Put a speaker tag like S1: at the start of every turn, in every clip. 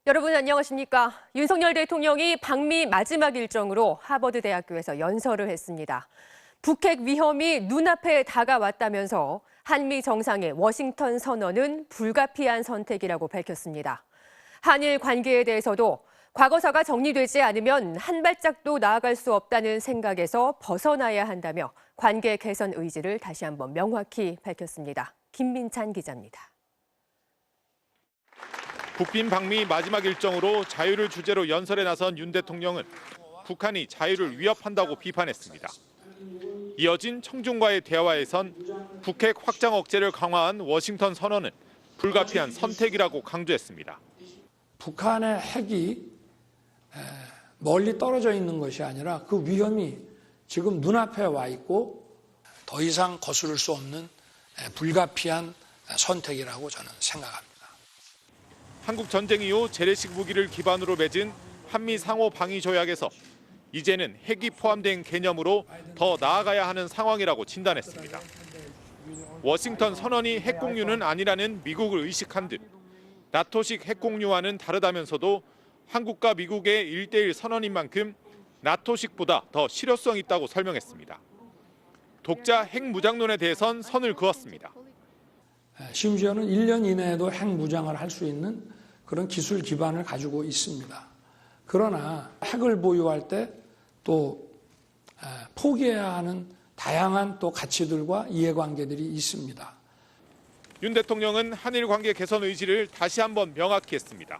S1: 여러분 안녕하십니까? 윤석열 대통령이 방미 마지막 일정으로 하버드대학교에서 연설을 했습니다. 북핵 위험이 눈앞에 다가왔다면서 한미 정상의 워싱턴 선언은 불가피한 선택이라고 밝혔습니다. 한일 관계에 대해서도 과거사가 정리되지 않으면 한 발짝도 나아갈 수 없다는 생각에서 벗어나야 한다며 관계 개선 의지를 다시 한번 명확히 밝혔습니다. 김민찬 기자입니다.
S2: 국빈 방미 마지막 일정으로 자유를 주제로 연설에 나선 윤 대통령은 북한이 자유를 위협한다고 비판했습니다. 이어진 청중과의 대화에선 북핵 확장 억제를 강화한 워싱턴 선언은 불가피한 선택이라고 강조했습니다.
S3: 북한의 핵이 멀리 떨어져 있는 것이 아니라 그 위험이 지금 눈앞에 와 있고 더 이상 거스를 수 없는 불가피한 선택이라고 저는 생각합니다.
S2: 한국 전쟁 이후 재래식 무기를 기반으로 맺은 한미 상호 방위 조약에서 이제는 핵이 포함된 개념으로 더 나아가야 하는 상황이라고 진단했습니다. 워싱턴 선언이 핵 공유는 아니라는 미국을 의식한 듯 나토식 핵 공유와는 다르다면서도 한국과 미국의 1대1 선언인 만큼 나토식보다 더 실효성이 있다고 설명했습니다. 독자 핵 무장론에 대해선 선을 그었습니다.
S3: 심지어는 1년 이내에도 핵 무장을 할 수 있는 그런 기술 기반을 가지고 있습니다. 그러나 핵을 보유할 때 또 포기해야 하는 다양한 또 가치들과 이해관계들이 있습니다.
S2: 윤 대통령은 한일 관계 개선 의지를 다시 한번 명확히 했습니다.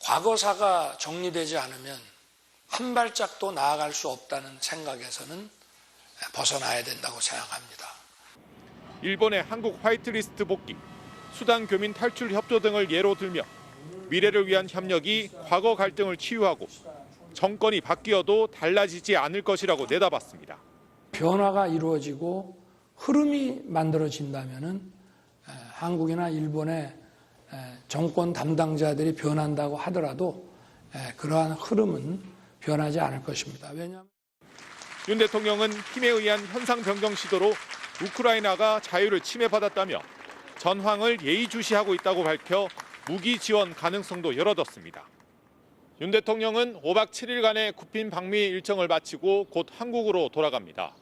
S3: 과거사가 정리되지 않으면 한 발짝도 나아갈 수 없다는 생각에서는 벗어나야 된다고 생각합니다.
S2: 일본의 한국 화이트리스트 복귀, 수단 교민 탈출 협조 등을 예로 들며 미래를 위한 협력이 과거 갈등을 치유하고 정권이 바뀌어도 달라지지 않을 것이라고 내다봤습니다.
S3: 변화가 이루어지고 흐름이 만들어진다면 한국이나 일본의 정권 담당자들이 변한다고 하더라도 그러한 흐름은 변하지 않을 것입니다. 왜냐하면
S2: 윤 대통령은 힘에 의한 현상 변경 시도로 우크라이나가 자유를 침해받았다며 전황을 예의주시하고 있다고 밝혀 무기 지원 가능성도 열어뒀습니다. 윤 대통령은 5박 7일간의 국빈 방미 일정을 마치고 곧 한국으로 돌아갑니다.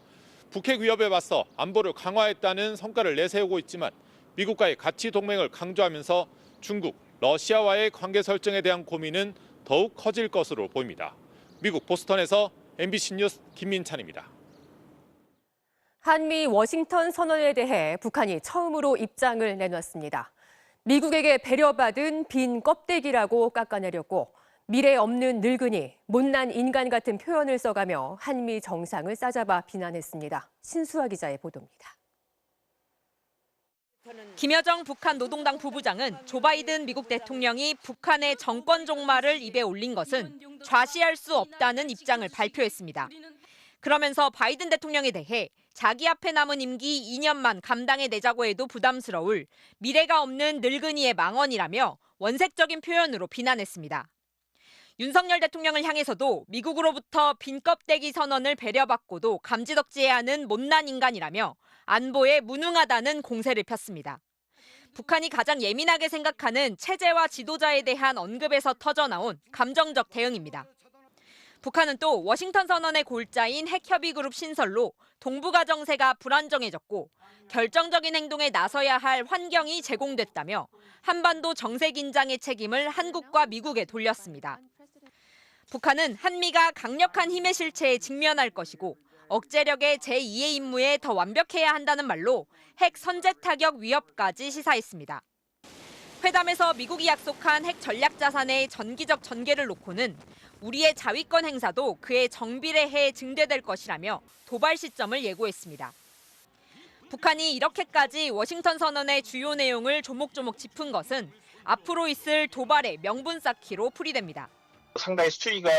S2: 북핵 위협에 맞서 안보를 강화했다는 성과를 내세우고 있지만 미국과의 가치 동맹을 강조하면서 중국, 러시아와의 관계 설정에 대한 고민은 더욱 커질 것으로 보입니다. 미국 보스턴에서 MBC 뉴스 김민찬입니다.
S1: 한미 워싱턴 선언에 대해 북한이 처음으로 입장을 내놨습니다. 미국에게 배려받은 빈 껍데기라고 깎아내렸고 미래 없는 늙은이, 못난 인간 같은 표현을 써가며 한미 정상을 싸잡아 비난했습니다. 신수아 기자의 보도입니다.
S4: 김여정 북한 노동당 부부장은 조 바이든 미국 대통령이 북한의 정권 종말을 입에 올린 것은 좌시할 수 없다는 입장을 발표했습니다. 그러면서 바이든 대통령에 대해 자기 앞에 남은 임기 2년만 감당해 내자고 해도 부담스러울 미래가 없는 늙은이의 망언이라며 원색적인 표현으로 비난했습니다. 윤석열 대통령을 향해서도 미국으로부터 빈 껍데기 선언을 배려받고도 감지덕지해야 하는 못난 인간이라며 안보에 무능하다는 공세를 폈습니다. 북한이 가장 예민하게 생각하는 체제와 지도자에 대한 언급에서 터져나온 감정적 대응입니다. 북한은 또 워싱턴 선언의 골자인 핵협의그룹 신설로 동북아 정세가 불안정해졌고 결정적인 행동에 나서야 할 환경이 제공됐다며 한반도 정세 긴장의 책임을 한국과 미국에 돌렸습니다. 북한은 한미가 강력한 힘의 실체에 직면할 것이고 억제력의 제2의 임무에 더 완벽해야 한다는 말로 핵 선제 타격 위협까지 시사했습니다. 회담에서 미국이 약속한 핵 전략 자산의 전기적 전개를 놓고는 우리의 자위권 행사도 그에 정비례해 증대될 것이라며 도발 시점을 예고했습니다. 북한이 이렇게까지 워싱턴 선언의 주요 내용을 조목조목 짚은 것은 앞으로 있을 도발의 명분 쌓기로 풀이됩니다.
S5: 상당히 수위가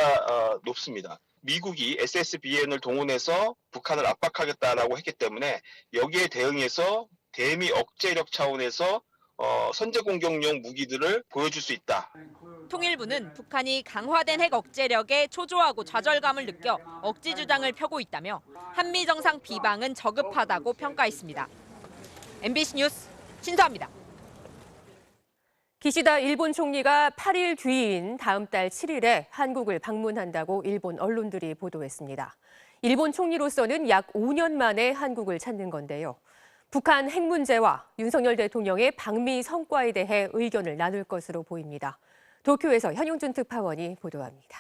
S5: 높습니다. 미국이 SSBN을 동원해서 북한을 압박하겠다라고 했기 때문에 여기에 대응해서 대미 억제력 차원에서 선제 공격용 무기들을 보여줄 수 있다.
S4: 통일부는 북한이 강화된 핵 억제력에 초조하고 좌절감을 느껴 억지 주장을 펴고 있다며 한미 정상 비방은 저급하다고 평가했습니다. MBC 뉴스 신수아입니다.
S1: 기시다 일본 총리가 8일 뒤인 다음 달 7일에 한국을 방문한다고 일본 언론들이 보도했습니다. 일본 총리로서는 약 5년 만에 한국을 찾는 건데요. 북한 핵 문제와 윤석열 대통령의 방미 성과에 대해 의견을 나눌 것으로 보입니다. 도쿄에서 현용준 특파원이 보도합니다.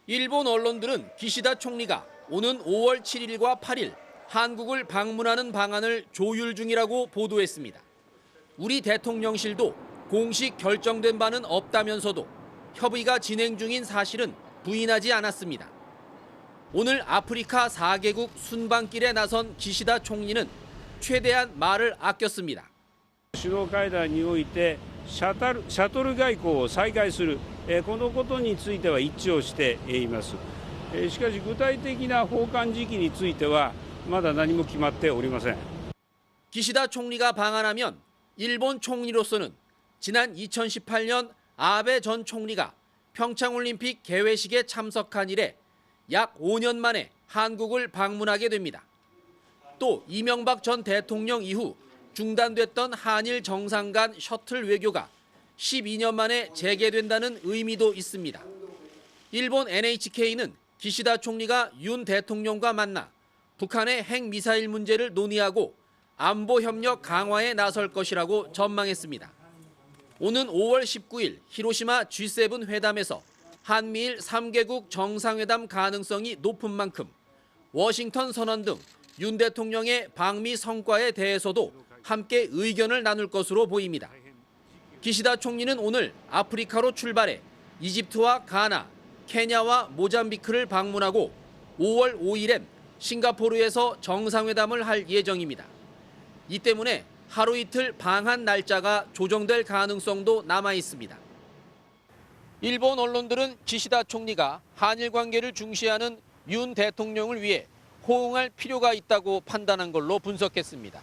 S6: 일본 언론들은 기시다 총리가 오는 5월 7일과 8일 한국을 방문하는 방안을 조율 중이라고 보도했습니다. 우리 대통령실도 공식 결정된 바는 없다면서도 협의가 진행 중인 사실은 부인하지 않았습니다. 오늘 아프리카 4개국 순방길에 나선 기시다 총리는 최대한 말을 아꼈습니다.
S7: 首脳会談においてシャトル外交を再開するこのことについては一致をしています。しかし具体的な訪韓時期についてはまだ何も決まっておりません。
S6: 기시다 총리가 방한하면 일본 총리로서는 지난 2018년 아베 전 총리가 평창올림픽 개회식에 참석한 이래 약 5년 만에 한국을 방문하게 됩니다. 또 이명박 전 대통령 이후 중단됐던 한일 정상 간 셔틀 외교가 12년 만에 재개된다는 의미도 있습니다. 일본 NHK는 기시다 총리가 윤 대통령과 만나 북한의 핵미사일 문제를 논의하고 안보 협력 강화에 나설 것이라고 전망했습니다. 오는 5월 19일 히로시마 G7 회담에서 한미일 3개국 정상회담 가능성이 높은 만큼 워싱턴 선언 등 윤 대통령의 방미 성과에 대해서도 함께 의견을 나눌 것으로 보입니다. 기시다 총리는 오늘 아프리카로 출발해 이집트와 가나, 케냐와 모잠비크를 방문하고 5월 5일엔 싱가포르에서 정상회담을 할 예정입니다. 이 때문에 하루 이틀 방한 날짜가 조정될 가능성도 남아 있습니다. 일본 언론들은 기시다 총리가 한일 관계를 중시하는 윤 대통령을 위해 호응할 필요가 있다고 판단한 걸로 분석했습니다.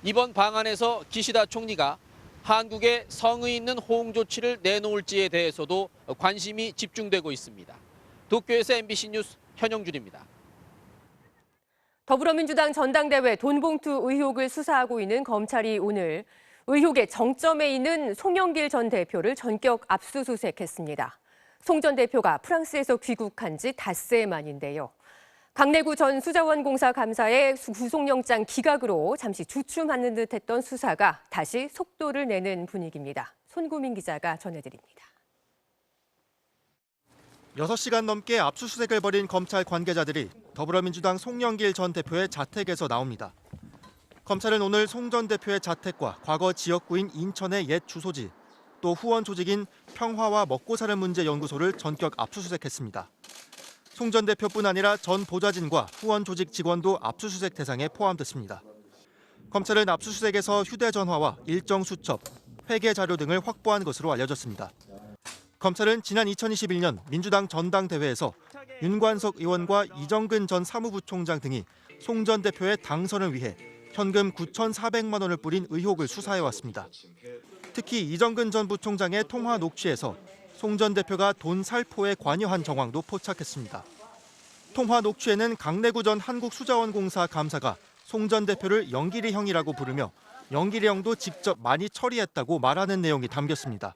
S6: 이번 방안에서 기시다 총리가 한국에 성의 있는 호응 조치를 내놓을지에 대해서도 관심이 집중되고 있습니다. 도쿄에서 MBC 뉴스 현영준입니다.
S1: 더불어민주당 전당대회 돈봉투 의혹을 수사하고 있는 검찰이 오늘 의혹의 정점에 있는 송영길 전 대표를 전격 압수수색했습니다. 송 전 대표가 프랑스에서 귀국한 지 닷새 만인데요. 강내구 전 수자원공사 감사의 구속영장 기각으로 잠시 주춤하는 듯했던 수사가 다시 속도를 내는 분위기입니다. 손구민 기자가 전해드립니다.
S8: 6시간 넘게 압수수색을 벌인 검찰 관계자들이 더불어민주당 송영길 전 대표의 자택에서 나옵니다. 검찰은 오늘 송 전 대표의 자택과 과거 지역구인 인천의 옛 주소지, 또 후원 조직인 평화와 먹고사는 문제 연구소를 전격 압수수색했습니다. 송 전 대표뿐 아니라 전 보좌진과 후원 조직 직원도 압수수색 대상에 포함됐습니다. 검찰은 압수수색에서 휴대전화와 일정 수첩, 회계 자료 등을 확보한 것으로 알려졌습니다. 검찰은 지난 2021년 민주당 전당대회에서 윤관석 의원과 이정근 전 사무부총장 등이 송 전 대표의 당선을 위해 현금 9,400만 원을 뿌린 의혹을 수사해왔습니다. 특히 이정근 전 부총장의 통화 녹취에서 송 전 대표가 돈 살포에 관여한 정황도 포착했습니다. 통화 녹취에는 강내구 전 한국수자원공사 감사가 송 전 대표를 영길이 형이라고 부르며 영길이 형도 직접 많이 처리했다고 말하는 내용이 담겼습니다.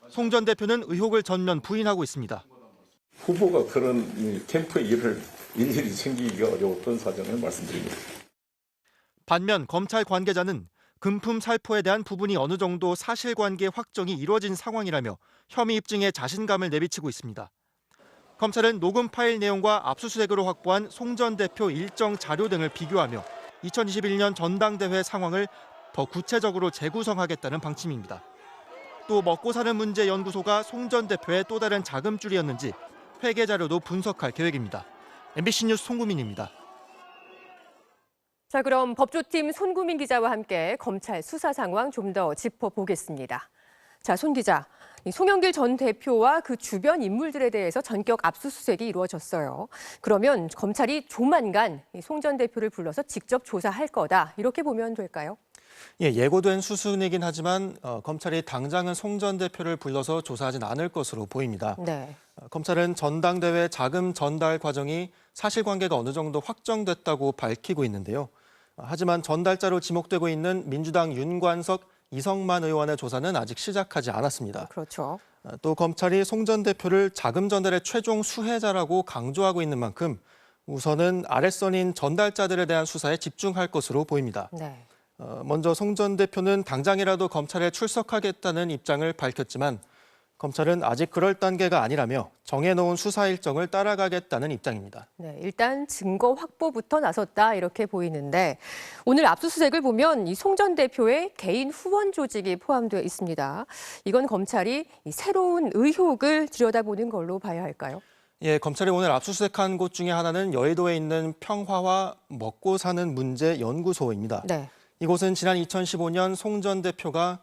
S8: 송 전 대표는 의혹을 전면 부인하고 있습니다.
S9: 후보가 그런 캠프에 일일이 챙기기가 어려웠던 사정을 말씀드립니다.
S8: 반면 검찰 관계자는 금품 살포에 대한 부분이 어느 정도 사실관계 확정이 이루어진 상황이라며 혐의 입증에 자신감을 내비치고 있습니다. 검찰은 녹음 파일 내용과 압수수색으로 확보한 송 전 대표 일정 자료 등을 비교하며 2021년 전당대회 상황을 더 구체적으로 재구성하겠다는 방침입니다. 또 먹고 사는 문제 연구소가 송 전 대표의 또 다른 자금줄이었는지 회계 자료도 분석할 계획입니다. MBC 뉴스 송구민입니다.
S1: 자, 그럼 법조팀 손구민 기자와 함께 검찰 수사 상황 좀 더 짚어보겠습니다. 자, 손 기자, 송영길 전 대표와 그 주변 인물들에 대해서 전격 압수수색이 이루어졌어요. 그러면 검찰이 조만간 송 전 대표를 불러서 직접 조사할 거다, 이렇게 보면 될까요?
S10: 예, 예고된 수순이긴 하지만 검찰이 당장은 송 전 대표를 불러서 조사하진 않을 것으로 보입니다.
S1: 네.
S10: 검찰은 전당대회 자금 전달 과정이 사실관계가 어느 정도 확정됐다고 밝히고 있는데요. 하지만 전달자로 지목되고 있는 민주당 윤관석 이성만 의원의 조사는 아직 시작하지 않았습니다.
S1: 그렇죠.
S10: 또 검찰이 송 전 대표를 자금 전달의 최종 수혜자라고 강조하고 있는 만큼 우선은 아랫선인 전달자들에 대한 수사에 집중할 것으로 보입니다.
S1: 네.
S10: 먼저 송 전 대표는 당장이라도 검찰에 출석하겠다는 입장을 밝혔지만 검찰은 아직 그럴 단계가 아니라며 정해놓은 수사 일정을 따라가겠다는 입장입니다.
S1: 네, 일단 증거 확보부터 나섰다 이렇게 보이는데 오늘 압수수색을 보면 이 송 전 대표의 개인 후원 조직이 포함되어 있습니다. 이건 검찰이 이 새로운 의혹을 들여다보는 걸로 봐야 할까요?
S10: 예, 검찰이 오늘 압수수색한 곳 중에 하나는 여의도에 있는 평화와 먹고 사는 문제 연구소입니다.
S1: 네.
S10: 이곳은 지난 2015년 송 전 대표가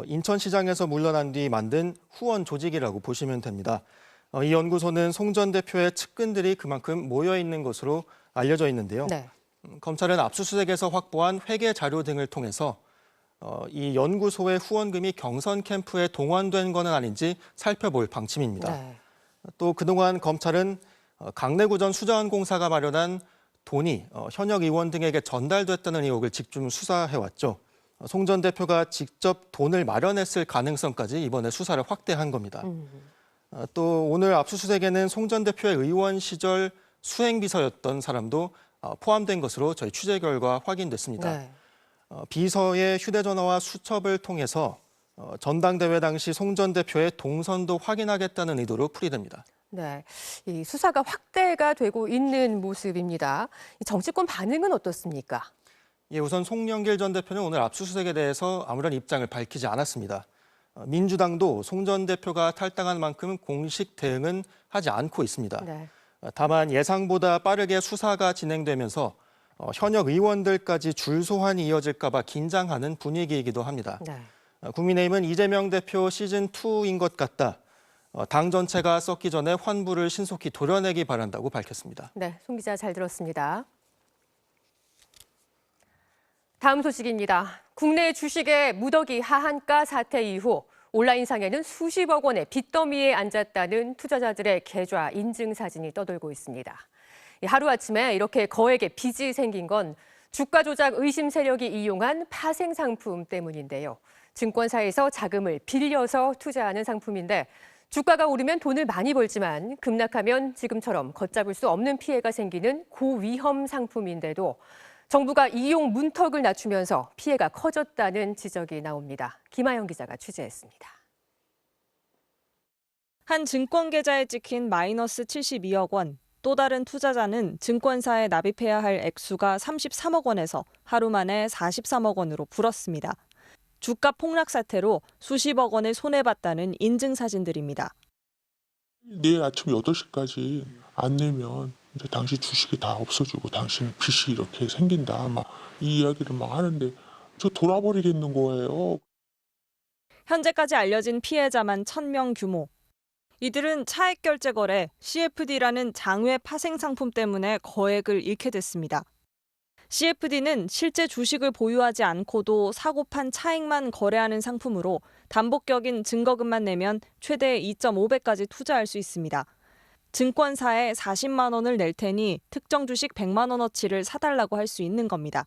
S10: 인천시장에서 물러난 뒤 만든 후원 조직이라고 보시면 됩니다. 이 연구소는 송 전 대표의 측근들이 그만큼 모여 있는 것으로 알려져 있는데요.
S1: 네.
S10: 검찰은 압수수색에서 확보한 회계 자료 등을 통해서 이 연구소의 후원금이 경선 캠프에 동원된 것은 아닌지 살펴볼 방침입니다.
S1: 네.
S10: 또 그동안 검찰은 강내구전 수자원공사가 마련한 돈이 현역 의원 등에게 전달됐다는 의혹을 집중 수사해왔죠. 송 전 대표가 직접 돈을 마련했을 가능성까지 이번에 수사를 확대한 겁니다. 또 오늘 압수수색에는 송 전 대표의 의원 시절 수행비서였던 사람도 포함된 것으로 저희 취재 결과 확인됐습니다.
S1: 네.
S10: 비서의 휴대전화와 수첩을 통해서 전당대회 당시 송 전 대표의 동선도 확인하겠다는 의도로 풀이됩니다.
S1: 네, 이 수사가 확대가 되고 있는 모습입니다. 이 정치권 반응은 어떻습니까?
S10: 예, 우선 송영길 전 대표는 오늘 압수수색에 대해서 아무런 입장을 밝히지 않았습니다. 민주당도 송 전 대표가 탈당한 만큼 공식 대응은 하지 않고 있습니다.
S1: 네.
S10: 다만 예상보다 빠르게 수사가 진행되면서 현역 의원들까지 줄 소환이 이어질까 봐 긴장하는 분위기이기도 합니다.
S1: 네.
S10: 국민의힘은 이재명 대표 시즌2인 것 같다. 당 전체가 썩기 전에 환부를 신속히 도려내기 바란다고 밝혔습니다.
S1: 네, 송 기자 잘 들었습니다. 다음 소식입니다. 국내 주식의 무더기 하한가 사태 이후 온라인상에는 수십억 원의 빚더미에 앉았다는 투자자들의 계좌 인증 사진이 떠돌고 있습니다. 하루아침에 이렇게 거액의 빚이 생긴 건 주가 조작 의심 세력이 이용한 파생 상품 때문인데요. 증권사에서 자금을 빌려서 투자하는 상품인데 주가가 오르면 돈을 많이 벌지만 급락하면 지금처럼 걷잡을 수 없는 피해가 생기는 고위험 상품인데도 정부가 이용 문턱을 낮추면서 피해가 커졌다는 지적이 나옵니다. 김아영 기자가 취재했습니다.
S11: 한 증권 계좌에 찍힌 마이너스 72억 원. 또 다른 투자자는 증권사에 납입해야 할 액수가 33억 원에서 하루 만에 43억 원으로 불었습니다. 주가 폭락 사태로 수십억 원을 손해봤다는 인증 사진들입니다.
S12: 내일 아침 8시까지 안 내면 이제 당신 주식이 다 없어지고 당신 빚이 이렇게 생긴다. 막 이 이야기를 막 하는데 저 돌아버리겠는 거예요.
S11: 현재까지 알려진 피해자만 1,000명 규모. 이들은 차액 결제 거래, CFD라는 장외 파생 상품 때문에 거액을 잃게 됐습니다. CFD는 실제 주식을 보유하지 않고도 사고 판 차익만 거래하는 상품으로 담보격인 증거금만 내면 최대 2.5배까지 투자할 수 있습니다. 증권사에 40만 원을 낼 테니 특정 주식 100만 원어치를 사달라고 할 수 있는 겁니다.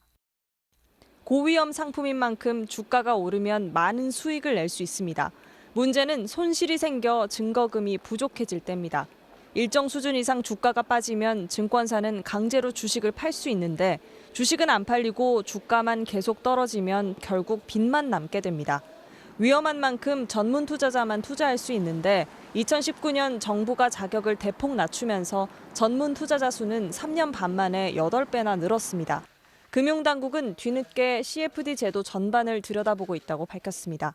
S11: 고위험 상품인 만큼 주가가 오르면 많은 수익을 낼 수 있습니다. 문제는 손실이 생겨 증거금이 부족해질 때입니다. 일정 수준 이상 주가가 빠지면 증권사는 강제로 주식을 팔 수 있는데 주식은 안 팔리고 주가만 계속 떨어지면 결국 빚만 남게 됩니다. 위험한 만큼 전문 투자자만 투자할 수 있는데 2019년 정부가 자격을 대폭 낮추면서 전문 투자자 수는 3년 반 만에 8배나 늘었습니다. 금융당국은 뒤늦게 CFD 제도 전반을 들여다보고 있다고 밝혔습니다.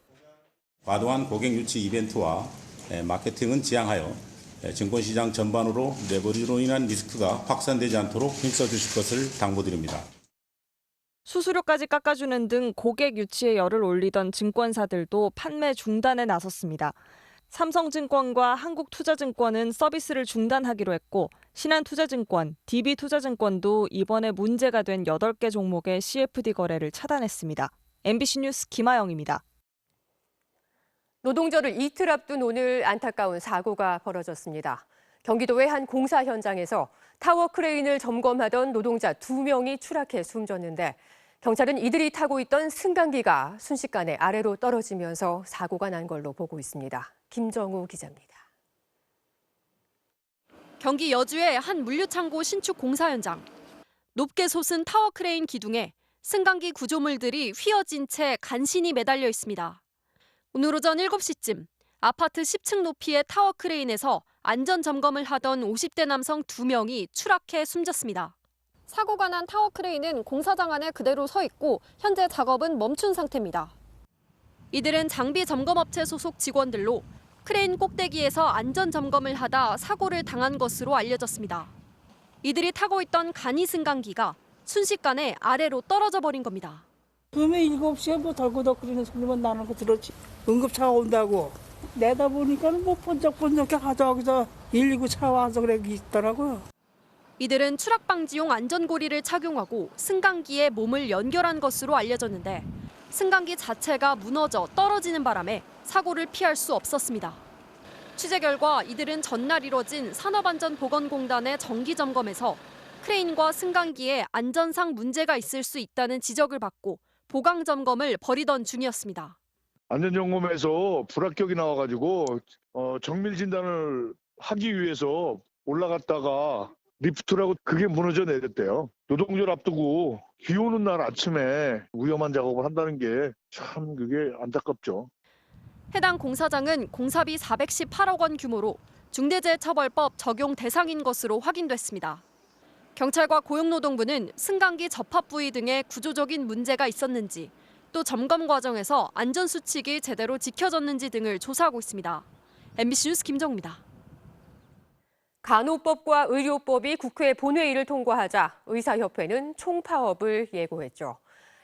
S13: 과도한 고객 유치 이벤트와 마케팅은 지양하여 증권시장 전반으로 레버리지로 인한 리스크가 확산되지 않도록 힘써주실 것을 당부드립니다.
S11: 수수료까지 깎아주는 등 고객 유치에 열을 올리던 증권사들도 판매 중단에 나섰습니다. 삼성증권과 한국투자증권은 서비스를 중단하기로 했고 신한투자증권, DB투자증권도 이번에 문제가 된 8개 종목의 CFD 거래를 차단했습니다. MBC 뉴스 김아영입니다.
S1: 노동절을 이틀 앞둔 오늘 안타까운 사고가 벌어졌습니다. 경기도의 한 공사 현장에서 타워 크레인을 점검하던 노동자 2명이 추락해 숨졌는데 경찰은 이들이 타고 있던 승강기가 순식간에 아래로 떨어지면서 사고가 난 걸로 보고 있습니다. 김정우 기자입니다.
S14: 경기 여주의 한 물류창고 신축 공사 현장. 높게 솟은 타워 크레인 기둥에 승강기 구조물들이 휘어진 채 간신히 매달려 있습니다. 오늘 오전 7시쯤 아파트 10층 높이의 타워 크레인에서 안전 점검을 하던 50대 남성 2명이 추락해 숨졌습니다. 사고가 난 타워 크레인은 공사장 안에 그대로 서 있고 현재 작업은 멈춘 상태입니다. 이들은 장비 점검업체 소속 직원들로 크레인 꼭대기에서 안전 점검을 하다 사고를 당한 것으로 알려졌습니다. 이들이 타고 있던 간이 승강기가 순식간에 아래로 떨어져 버린 겁니다.
S15: 밤에 7시에 뭐 덜그덕거리는 소리만 나는 거 들었지. 응급차가 온다고. 내다 보니까는 뭐 번쩍번쩍해 가자 거기서 119 차 와서 그래 있더라고요.
S14: 이들은 추락 방지용 안전고리를 착용하고 승강기에 몸을 연결한 것으로 알려졌는데 승강기 자체가 무너져 떨어지는 바람에 사고를 피할 수 없었습니다. 취재 결과 이들은 전날 이뤄진 산업안전보건공단의 정기 점검에서 크레인과 승강기에 안전상 문제가 있을 수 있다는 지적을 받고 보강 점검을 벌이던 중이었습니다.
S16: 안전점검에서 불합격이 나와가지고 정밀 진단을 하기 위해서 올라갔다가 리프트라고 그게 무너져 내렸대요. 노동절 앞두고 비 오는 날 아침에 위험한 작업을 한다는 게 참 그게 안타깝죠.
S14: 해당 공사장은 공사비 418억 원 규모로 중대재해처벌법 적용 대상인 것으로 확인됐습니다. 경찰과 고용노동부는 승강기 접합 부위 등에 구조적인 문제가 있었는지 또 점검 과정에서 안전수칙이 제대로 지켜졌는지 등을 조사하고 있습니다. MBC 뉴스 김정우입니다.
S1: 간호법과 의료법이 국회 본회의를 통과하자 의사협회는 총파업을 예고했죠.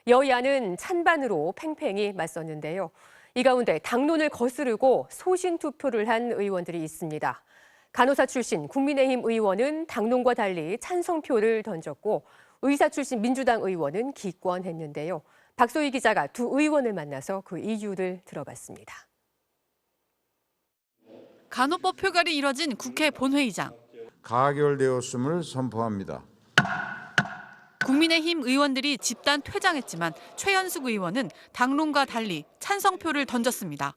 S1: 여야는 찬반으로 팽팽히 맞섰는데요. 이 가운데 당론을 거스르고 소신 투표를 한 의원들이 있습니다. 간호사 출신 국민의힘 의원은 당론과 달리 찬성표를 던졌고 의사 출신 민주당 의원은 기권했는데요. 박소희 기자가 두 의원을 만나서 그 이유를 들어봤습니다.
S17: 간호법 표결이 이뤄진 국회 본회의장.
S18: 가결되었음을 선포합니다.
S17: 국민의힘 의원들이 집단 퇴장했지만 최현숙 의원은 당론과 달리 찬성표를 던졌습니다.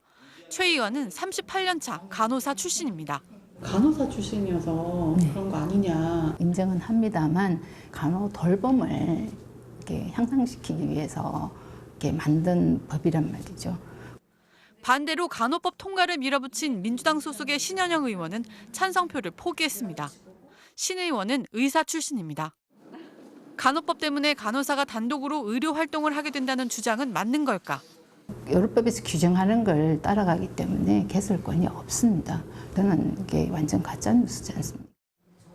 S17: 최 의원은 38년 차 간호사 출신입니다.
S19: 간호사 출신이어서 그런 거 아니냐.
S20: 인정은 합니다만 간호 돌봄을 이렇게 향상시키기 위해서 이렇게 만든 법이란 말이죠.
S17: 반대로 간호법 통과를 밀어붙인 민주당 소속의 신현영 의원은 찬성표를 포기했습니다. 신 의원은 의사 출신입니다. 간호법 때문에 간호사가 단독으로 의료 활동을 하게 된다는 주장은 맞는 걸까?
S20: 의료법에서 규정하는 걸 따라가기 때문에 개설권이 없습니다. 저는 이게 완전 가짜 뉴스지 않습니까?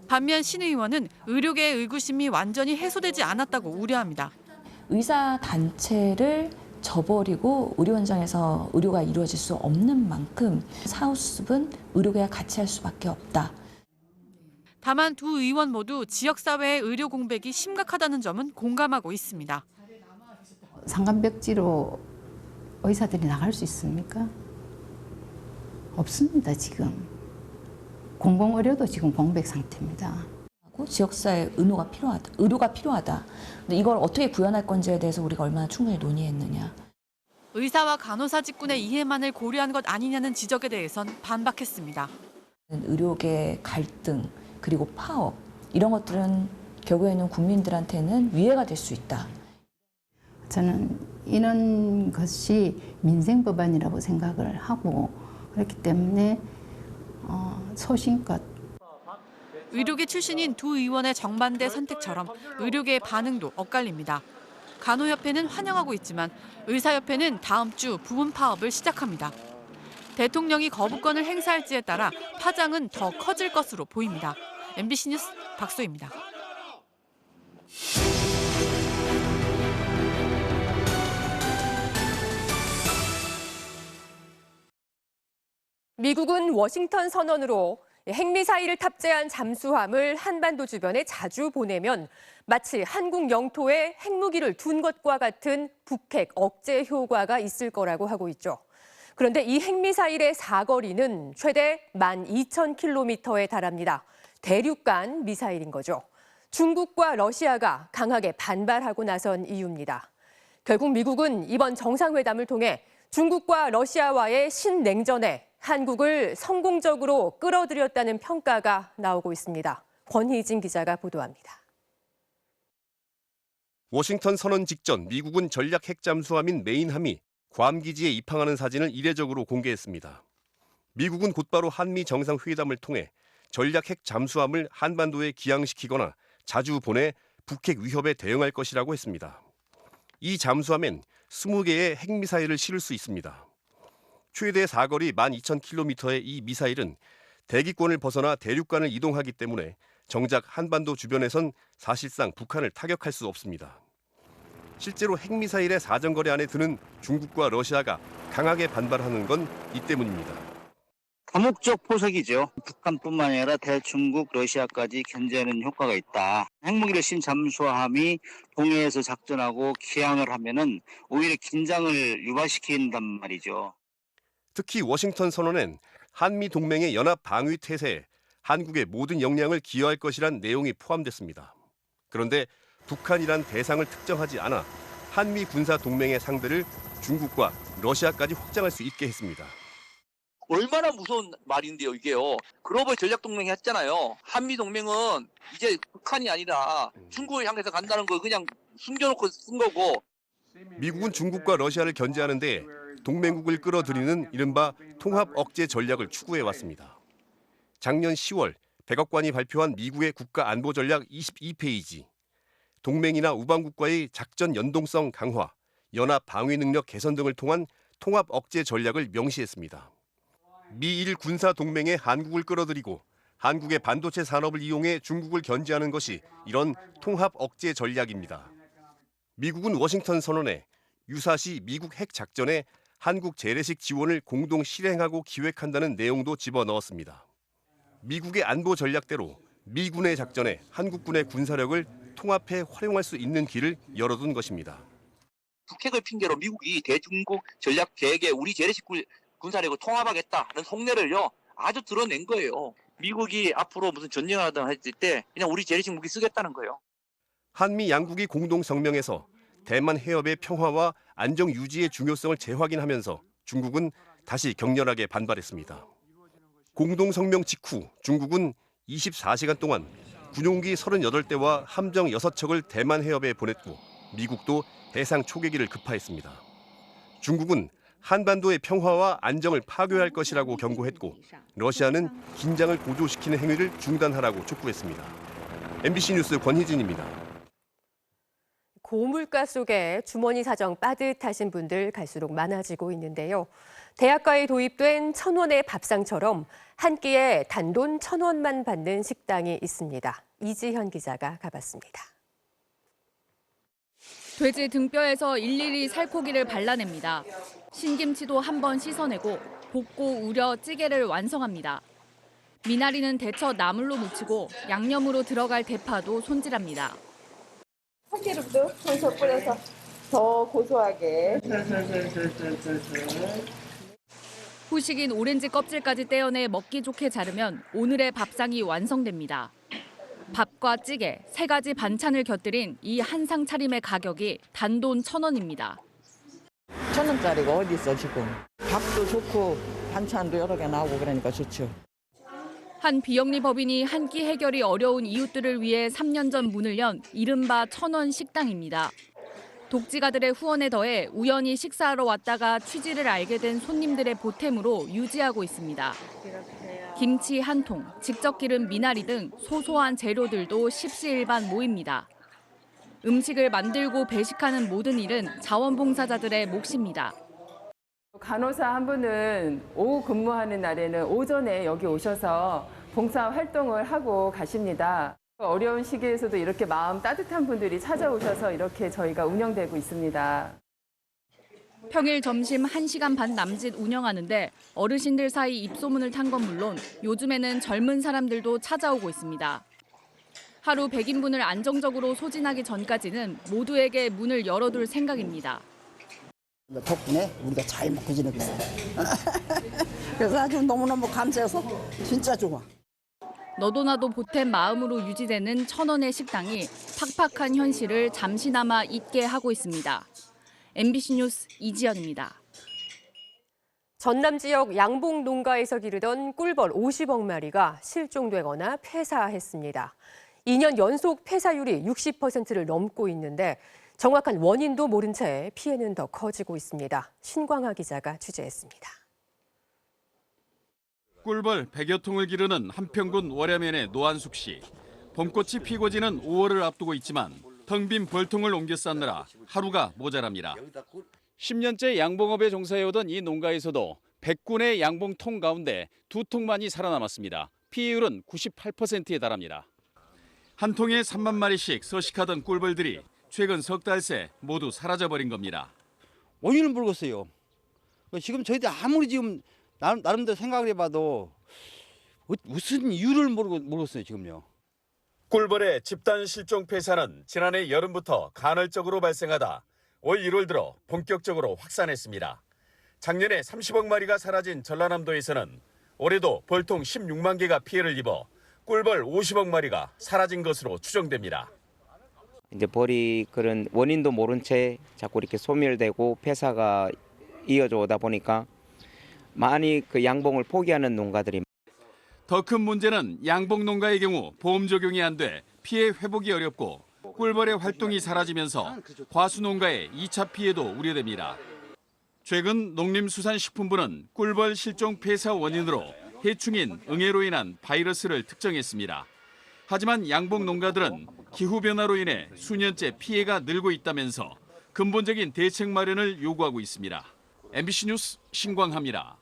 S17: 반면 신 의원은 의료계의 의구심이 완전히 해소되지 않았다고 우려합니다.
S21: 의사 단체를 저버리고 의료 현장에서 의료가 이루어질 수 없는 만큼 사후수습은 의료계가 같이 할 수밖에 없다.
S17: 다만 두 의원 모두 지역사회의 의료 공백이 심각하다는 점은 공감하고 있습니다.
S20: 상간벽지로 의사들이 나갈 수 있습니까? 없습니다, 지금. 공공의료도 지금 공백 상태입니다.
S21: 지역사회 의료가 필요하다. 근데 이걸 어떻게 구현할 건지에 대해서 우리가 얼마나 충분히 논의했느냐.
S17: 의사와 간호사 직군의 이해만을 고려한 것 아니냐는 지적에 대해선 반박했습니다.
S21: 의료계 갈등 그리고 파업 이런 것들은 결국에는 국민들한테는 위해가 될 수 있다.
S20: 저는 이런 것이 민생 법안이라고 생각을 하고 그렇기 때문에 소신껏
S17: 의료계 출신인 두 의원의 정반대 선택처럼 의료계의 반응도 엇갈립니다. 간호협회는 환영하고 있지만 의사협회는 다음 주 부분 파업을 시작합니다. 대통령이 거부권을 행사할지에 따라 파장은 더 커질 것으로 보입니다. MBC 뉴스 박소희입니다.
S1: 미국은 워싱턴 선언으로 핵미사일을 탑재한 잠수함을 한반도 주변에 자주 보내면 마치 한국 영토에 핵무기를 둔 것과 같은 북핵 억제 효과가 있을 거라고 하고 있죠. 그런데 이 핵미사일의 사거리는 최대 12,000km에 달합니다. 대륙간 미사일인 거죠. 중국과 러시아가 강하게 반발하고 나선 이유입니다. 결국 미국은 이번 정상회담을 통해 중국과 러시아와의 신냉전에 한국을 성공적으로 끌어들였다는 평가가 나오고 있습니다. 권희진 기자가 보도합니다.
S3: 워싱턴 선언 직전 미국은 전략 핵 잠수함인 메인함이 괌 기지에 입항하는 사진을 이례적으로 공개했습니다. 미국은 곧바로 한미 정상회담을 통해 전략 핵 잠수함을 한반도에 기항시키거나 자주 보내 북핵 위협에 대응할 것이라고 했습니다. 이 잠수함엔 20개의 핵미사일을 실을 수 있습니다. 최대 사거리 12,000km의 이 미사일은 대기권을 벗어나 대륙간을 이동하기 때문에 정작 한반도 주변에선 사실상 북한을 타격할 수 없습니다. 실제로 핵미사일의 사정거리 안에 드는 중국과 러시아가 강하게 반발하는 건 이 때문입니다.
S22: 다목적 포석이죠. 북한뿐만 아니라 대중국, 러시아까지 견제하는 효과가 있다. 핵무기를 신 잠수함이 동해에서 작전하고 기항을 하면은 오히려 긴장을 유발시킨단 말이죠.
S3: 특히 워싱턴 선언엔 한미 동맹의 연합 방위 태세에 한국의 모든 역량을 기여할 것이란 내용이 포함됐습니다. 그런데 북한이란 대상을 특정하지 않아 한미 군사 동맹의 상대를 중국과 러시아까지 확장할 수 있게 했습니다.
S23: 얼마나 무서운 말인데요, 이게요. 글로벌 전략동맹이 했잖아요. 한미동맹은 이제 북한이 아니라 중국을 향해서 간다는 걸 그냥 숨겨놓고 쓴 거고.
S3: 미국은 중국과 러시아를 견제하는 데 동맹국을 끌어들이는 이른바 통합 억제 전략을 추구해왔습니다. 작년 10월 백악관이 발표한 미국의 국가안보전략 22페이지. 동맹이나 우방국과의 작전 연동성 강화, 연합 방위 능력 개선 등을 통한 통합 억제 전략을 명시했습니다. 미일 군사 동맹에 한국을 끌어들이고 한국의 반도체 산업을 이용해 중국을 견제하는 것이 이런 통합 억제 전략입니다. 미국은 워싱턴 선언에 유사시 미국 핵 작전에 한국 재래식 지원을 공동 실행하고 기획한다는 내용도 집어넣었습니다. 미국의 안보 전략대로 미군의 작전에 한국군의 군사력을 통합해 활용할 수 있는 길을 열어둔 것입니다.
S23: 북핵을 핑계로 미국이 대중국 전략 계획에 우리 재래식 군사력을 통합하겠다는 속내를요 아주 드러낸 거예요. 미국이 앞으로 무슨 전쟁을 하든 했을 때 그냥 우리 재래식 무기 쓰겠다는 거예요.
S3: 한미 양국이 공동 성명에서 대만 해협의 평화와 안정 유지의 중요성을 재확인하면서 중국은 다시 격렬하게 반발했습니다. 공동 성명 직후 중국은 24시간 동안 군용기 38대와 함정 6척을 대만 해협에 보냈고 미국도 해상 초계기를 급파했습니다. 중국은 한반도의 평화와 안정을 파괴할 것이라고 경고했고 러시아는 긴장을 고조시키는 행위를 중단하라고 촉구했습니다. MBC 뉴스 권희진입니다.
S1: 고물가 속에 주머니 사정 빠듯하신 분들 갈수록 많아지고 있는데요. 대학가에 도입된 1,000원의 밥상처럼 한 끼에 단돈 1,000원만 받는 식당이 있습니다. 이지현 기자가 가봤습니다.
S24: 돼지 등뼈에서 일일이 살코기를 발라냅니다. 신김치도 한번 씻어내고 볶고 우려 찌개를 완성합니다. 미나리는 데쳐 나물로 무치고 양념으로 들어갈 대파도 손질합니다.
S25: 참기름도 솔솔 뿌려서 더 고소하게.
S24: 후식인 오렌지 껍질까지 떼어내 먹기 좋게 자르면 오늘의 밥상이 완성됩니다. 밥과 찌개, 3가지 반찬을 곁들인 이 한상 차림의 가격이 단돈 1,000원입니다.
S26: 1,000원짜리가 어디 있어 지금. 밥도 좋고 반찬도 여러 개 나오고 그러니까 좋죠.
S24: 한 비영리 법인이 한 끼 해결이 어려운 이웃들을 위해 3년 전 문을 연 이른바 1,000원 식당입니다. 독지가들의 후원에 더해 우연히 식사하러 왔다가 취지를 알게 된 손님들의 보탬으로 유지하고 있습니다. 김치 한 통, 직접 기른 미나리 등 소소한 재료들도 십시일반 모입니다. 음식을 만들고 배식하는 모든 일은 자원봉사자들의 몫입니다.
S25: 간호사 한 분은 오후 근무하는 날에는 오전에 여기 오셔서 봉사 활동을 하고 가십니다. 어려운 시기에서도 이렇게 마음 따뜻한 분들이 찾아오셔서 이렇게 저희가 운영되고 있습니다.
S24: 평일 점심 1시간 반 남짓 운영하는데 어르신들 사이 입소문을 탄 건 물론 요즘에는 젊은 사람들도 찾아오고 있습니다. 하루 100인분을 안정적으로 소진하기 전까지는 모두에게 문을 열어둘 생각입니다.
S26: 덕분에 우리가 잘 먹고 지내고 있어요. 그래서 아주 너무너무 감사해서 진짜 좋아.
S24: 너도 나도 보탬 마음으로 유지되는 1,000원의 식당이 팍팍한 현실을 잠시나마 잊게 하고 있습니다. MBC 뉴스 이지연입니다.
S1: 전남 지역 양봉 농가에서 기르던 꿀벌 50억 마리가 실종되거나 폐사했습니다. 2년 연속 폐사율이 60%를 넘고 있는데 정확한 원인도 모른 채 피해는 더 커지고 있습니다. 신광하 기자가 취재했습니다.
S2: 꿀벌 100여 통을 기르는 한평군 월야면의 노한숙 씨. 봄꽃이 피고 지는 5월을 앞두고 있지만 텅 빈 벌통을 옮겨 쌓느라 하루가 모자랍니다. 10년째 양봉업에 종사해오던 이 농가에서도 100군의 양봉통 가운데 2통만이 살아남았습니다. 피해율은 98%에 달합니다. 한 통에 3만 마리씩 서식하던 꿀벌들이 최근 석 달 새 모두 사라져버린 겁니다.
S4: 원인을 모르겠어요. 지금 저희들 아무리 지금 나름대로 생각을 해봐도 무슨 이유를 모르겠어요, 지금요.
S2: 꿀벌의 집단 실종 폐사는 지난해 여름부터 간헐적으로 발생하다 올 1월 들어 본격적으로 확산했습니다. 작년에 30억 마리가 사라진 전라남도에서는 올해도 벌통 16만 개가 피해를 입어 꿀벌 50억 마리가 사라진 것으로 추정됩니다.
S5: 이제 벌이 그런 원인도 모른 채 자꾸 이렇게 소멸되고 폐사가 이어져 오다 보니까 많이 그 양봉을 포기하는 농가들이.
S2: 더 큰 문제는 양봉 농가의 경우 보험 적용이 안 돼 피해 회복이 어렵고 꿀벌의 활동이 사라지면서 과수 농가의 2차 피해도 우려됩니다. 최근 농림수산식품부는 꿀벌 실종 폐사 원인으로 해충인 응애로 인한 바이러스를 특정했습니다. 하지만 양봉 농가들은 기후변화로 인해 수년째 피해가 늘고 있다면서 근본적인 대책 마련을 요구하고 있습니다. MBC 뉴스 신광하입니다.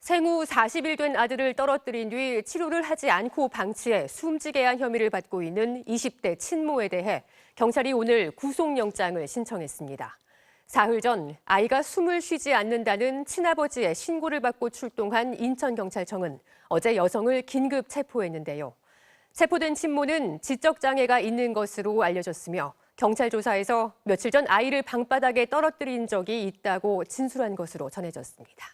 S1: 생후 40일 된 아들을 떨어뜨린 뒤 치료를 하지 않고 방치해 숨지게 한 혐의를 받고 있는 20대 친모에 대해 경찰이 오늘 구속영장을 신청했습니다. 사흘 전 아이가 숨을 쉬지 않는다는 친아버지의 신고를 받고 출동한 인천경찰청은 어제 여성을 긴급 체포했는데요. 체포된 친모는 지적장애가 있는 것으로 알려졌으며 경찰 조사에서 며칠 전 아이를 방바닥에 떨어뜨린 적이 있다고 진술한 것으로 전해졌습니다.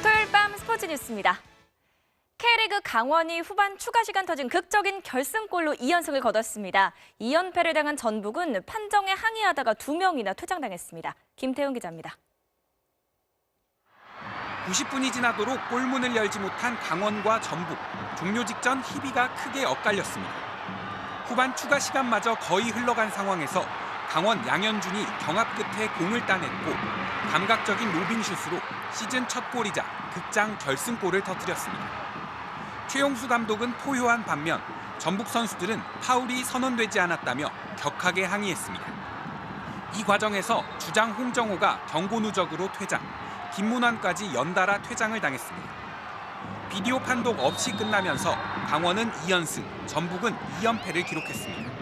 S6: 토요일 밤 스포츠 뉴스입니다. K리그 강원이 후반 추가 시간 터진 극적인 결승골로 2연승을 거뒀습니다. 2연패를 당한 전북은 판정에 항의하다가 2명이나 퇴장당했습니다. 김태훈 기자입니다.
S7: 90분이 지나도록 골문을 열지 못한 강원과 전북. 종료 직전 희비가 크게 엇갈렸습니다. 후반 추가 시간마저 거의 흘러간 상황에서 강원 양현준이 경합 끝에 공을 따냈고 감각적인 로빙슛으로 시즌 첫 골이자 극장 결승골을 터뜨렸습니다. 최용수 감독은 포효한 반면 전북 선수들은 파울이 선언되지 않았다며 격하게 항의했습니다. 이 과정에서 주장 홍정호가 경고 누적으로 퇴장, 김문환까지 연달아 퇴장을 당했습니다. 비디오 판독 없이 끝나면서 강원은 2연승, 전북은 2연패를 기록했습니다.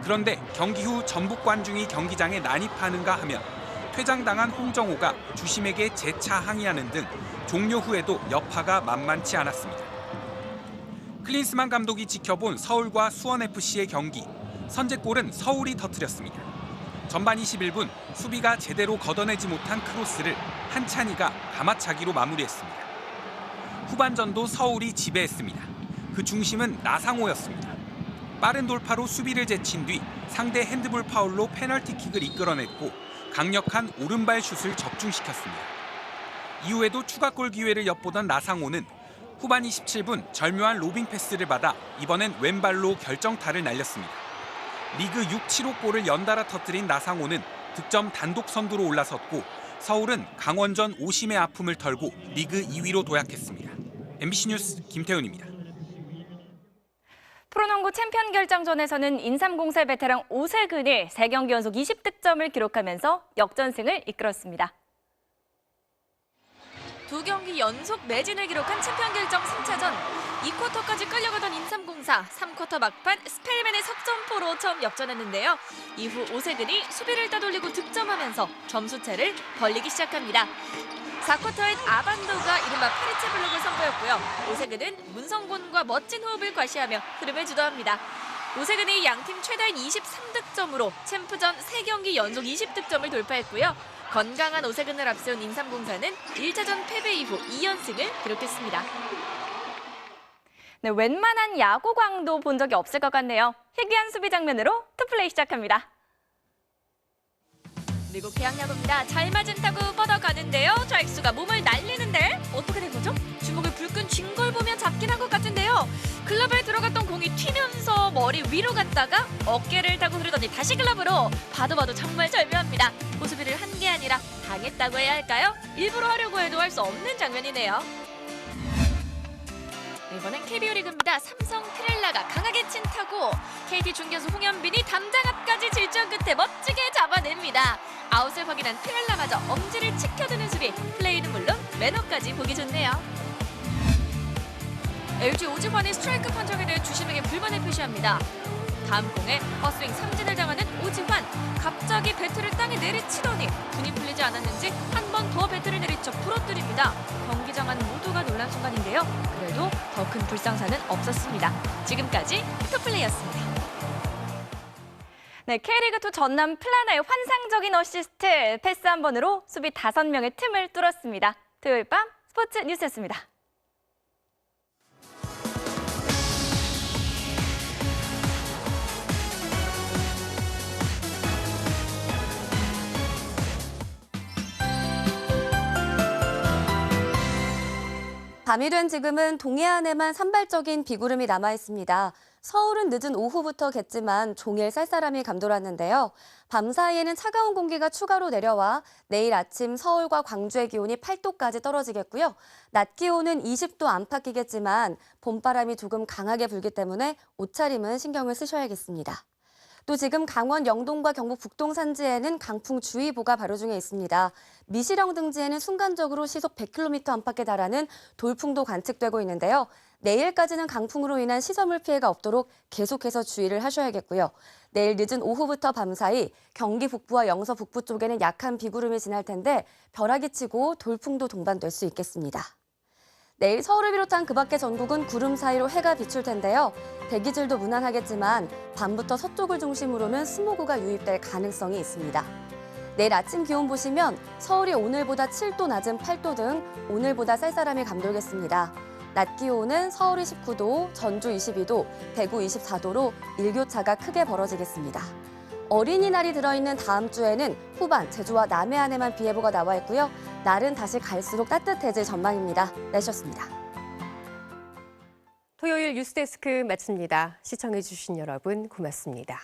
S7: 그런데 경기 후 전북 관중이 경기장에 난입하는가 하면 퇴장당한 홍정호가 주심에게 재차 항의하는 등 종료 후에도 여파가 만만치 않았습니다. 클린스만 감독이 지켜본 서울과 수원FC의 경기, 선제골은 서울이 터뜨렸습니다. 전반 21분 수비가 제대로 걷어내지 못한 크로스를 한찬희가 가마차기로 마무리했습니다. 후반전도 서울이 지배했습니다. 그 중심은 나상호였습니다. 빠른 돌파로 수비를 제친 뒤 상대 핸드볼 파울로 페널티킥을 이끌어냈고 강력한 오른발 슛을 적중시켰습니다. 이후에도 추가골 기회를 엿보던 나상호는 후반 27분 절묘한 로빙 패스를 받아 이번엔 왼발로 결정타를 날렸습니다. 리그 6, 7호 골을 연달아 터뜨린 나상호는 득점 단독 선두로 올라섰고 서울은 강원전 오심의 아픔을 털고 리그 2위로 도약했습니다. MBC 뉴스 김태훈입니다.
S6: 프로농구 챔피언 결정전에서는 인삼공사 베테랑 오세근이 3경기 연속 20득점을 기록하면서 역전승을 이끌었습니다. 2경기 연속 매진을 기록한 챔피언 결정 3차전. 2쿼터까지 끌려가던 인삼공사, 3쿼터 막판 스펠맨의 석점포로 처음 역전했는데요. 이후 오세근이 수비를 따돌리고 득점하면서 점수차를 벌리기 시작합니다. 4쿼터엔 아반도가 이른바 파리채 블록을 선보였고요. 오세근은 문성곤과 멋진 호흡을 과시하며 흐름을 주도합니다. 오세근이 양팀 최다인 23득점으로 챔프전 3경기 연속 20득점을 돌파했고요. 건강한 오세근을 앞세운 인삼공사는 1차전 패배 이후 2연승을 기록했습니다.
S8: 네, 웬만한 야구광도 본 적이 없을 것 같네요. 희귀한 수비 장면으로 투플레이 시작합니다.
S6: 미국 대학야구입니다. 잘 맞은 타구 뻗어가는데요. 좌익수가 몸을 날리는데 어떻게 된 거죠? 주먹을 불끈 쥔 걸 보면 잡긴 한 것 같은데요. 글러브에 들어갔던 공이 튀면서 머리 위로 갔다가 어깨를 타고 흐르더니 다시 글러브로 봐도 정말 절묘합니다. 호수비를 한 게 아니라 당했다고 해야 할까요? 일부러 하려고 해도 할 수 없는 장면이네요. 이번엔 KBO 리그입니다. 삼성 트렐라가 강하게 친 타구 KT 중견수 홍현빈이 담장 앞까지 질주 끝에 멋지게 잡아냅니다. 아웃을 확인한 트렐라마저 엄지를 치켜드는 수비, 플레이는 물론 매너까지 보기 좋네요. LG 오지환의 스트라이크 판정에 대해 주심에게 불만을 표시합니다. 다음 공에 헛스윙 삼진을 당하는 오지환. 갑자기 배트를 땅에 내리치더니 분이 풀리지 않았는지 한 번 더 배트를 내리쳐 부러뜨립니다. 경기장 안 모두가 놀란 순간인데요. 그래도 더 큰 불상사는 없었습니다. 지금까지 투플레이였습니다.
S8: 네, K리그2 전남 플라나의 환상적인 어시스트, 패스 한 번으로 수비 5명의 틈을 뚫었습니다. 토요일 밤 스포츠 뉴스였습니다.
S9: 밤이 된 지금은 동해안에만 산발적인 비구름이 남아 있습니다. 서울은 늦은 오후부터 겠지만 종일 쌀쌀함이 감돌았는데요. 밤 사이에는 차가운 공기가 추가로 내려와 내일 아침 서울과 광주의 기온이 8도까지 떨어지겠고요. 낮 기온은 20도 안팎이겠지만 봄바람이 조금 강하게 불기 때문에 옷차림은 신경을 쓰셔야겠습니다. 또 지금 강원 영동과 경북 북동 산지에는 강풍주의보가 발효 중에 있습니다. 미시령 등지에는 순간적으로 시속 100km 안팎에 달하는 돌풍도 관측되고 있는데요. 내일까지는 강풍으로 인한 시설물 피해가 없도록 계속해서 주의를 하셔야겠고요. 내일 늦은 오후부터 밤 사이 경기 북부와 영서 북부 쪽에는 약한 비구름이 지날 텐데 벼락이 치고 돌풍도 동반될 수 있겠습니다. 내일 서울을 비롯한 그 밖의 전국은 구름 사이로 해가 비출 텐데요. 대기질도 무난하겠지만 밤부터 서쪽을 중심으로는 스모그가 유입될 가능성이 있습니다. 내일 아침 기온 보시면 서울이 오늘보다 7도 낮은 8도 등 오늘보다 쌀쌀함이 감돌겠습니다. 낮 기온은 서울이 19도, 전주 22도, 대구 24도로 일교차가 크게 벌어지겠습니다. 어린이날이 들어있는 다음 주에는 후반, 제주와 남해안에만 비 예보가 나와 있고요. 날은 다시 갈수록 따뜻해질 전망입니다. 날씨였습니다.
S1: 토요일 뉴스데스크 마칩니다. 시청해주신 여러분 고맙습니다.